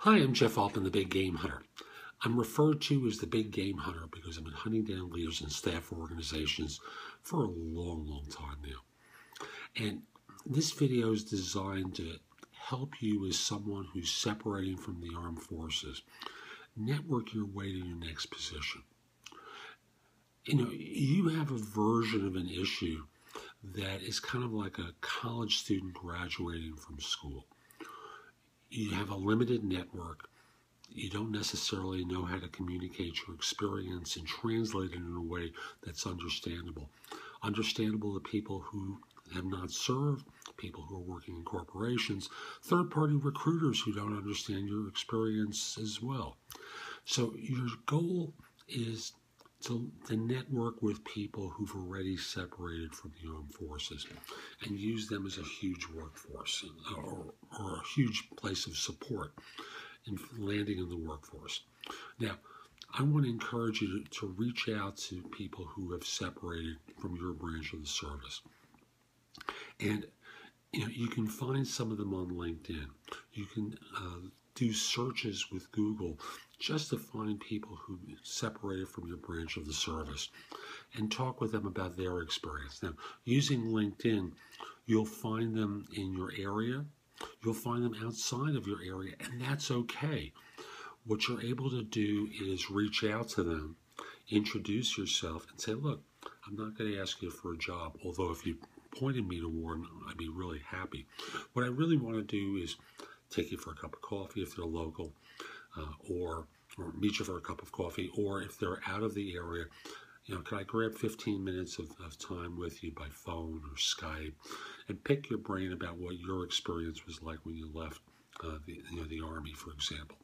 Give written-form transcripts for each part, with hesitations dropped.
Hi, I'm Jeff Altman, the Big Game Hunter. I'm referred to as the Big Game Hunter because I've been hunting down leaders and staff for organizations for a long time now. And this video is designed to help you as someone who's separating from the armed forces. Network your way to your next position. You know, you have a version of an issue that is kind of like a college student graduating from school. You have a limited network. You don't necessarily know how to communicate your experience and translate it in a way that's understandable. Understandable to people who have not served, people who are working in corporations, third-party recruiters who don't understand your experience as well. So your goal is to network with people who've already separated from the armed forces and use them as a huge workforce or a huge place of support in landing in the workforce. Now, I want to encourage you to reach out to people who have separated from your branch of the service. And you can find some of them on LinkedIn. You can do searches with Google just to find people who separated from your branch of the service and talk with them about their experience. Now, using LinkedIn, you'll find them in your area. You'll find them outside of your area, and that's okay. What you're able to do is reach out to them, introduce yourself, and say, look, I'm not going to ask you for a job, although if you pointed me to one, I'd be really happy. What I really want to do is take you for a cup of coffee if they're local, or meet you for a cup of coffee, or if they're out of the area, can I grab 15 minutes of time with you by phone or Skype and pick your brain about what your experience was like when you left the Army, for example,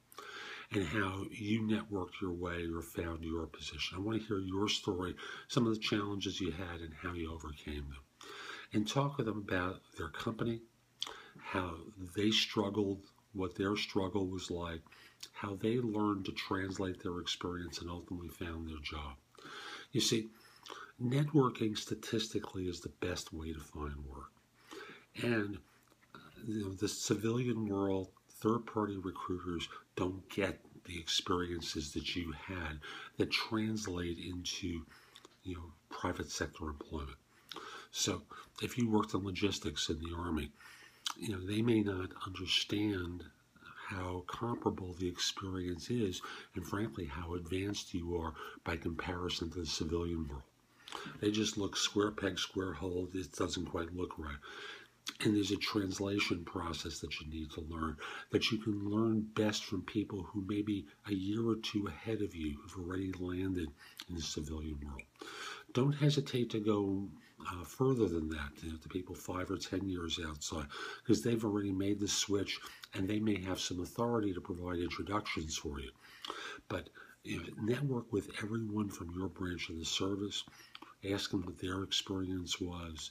and how you networked your way or found your position. I want to hear your story, some of the challenges you had and how you overcame them. And talk with them about their company, how they struggled, what their struggle was like, how they learned to translate their experience and ultimately found their job. You see, networking statistically is the best way to find work. And the civilian world, third-party recruiters don't get the experiences that you had that translate into private sector employment. So if you worked in logistics in the Army, they may not understand how comparable the experience is, and frankly, how advanced you are by comparison to the civilian world. They just look square peg, square hole. It doesn't quite look right. And there's a translation process that you need to learn, that you can learn best from people who may be a year or two ahead of you, who've already landed in the civilian world. Don't hesitate to go further than that, to people 5 or 10 years outside, because they've already made the switch and they may have some authority to provide introductions for you. But network with everyone from your branch of the service, ask them what their experience was,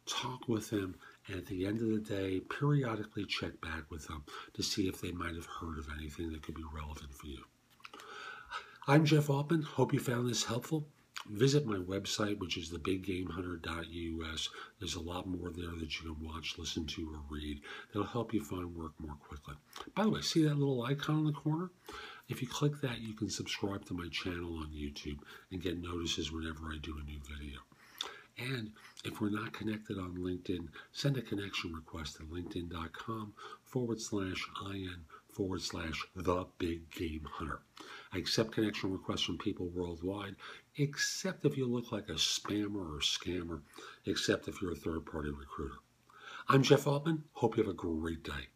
talk with them, and at the end of the day, periodically check back with them to see if they might have heard of anything that could be relevant for you. I'm Jeff Altman. Hope you found this helpful. Visit my website, which is thebiggamehunter.us. There's a lot more there that you can watch, listen to, or read. That'll help you find work more quickly. By the way, see that little icon in the corner? If you click that, you can subscribe to my channel on YouTube and get notices whenever I do a new video. And if we're not connected on LinkedIn, send a connection request at linkedin.com/in/thebiggamehunter. I accept connection requests from people worldwide, except if you look like a spammer or scammer, except if you're a third-party recruiter. I'm Jeff Altman. Hope you have a great day.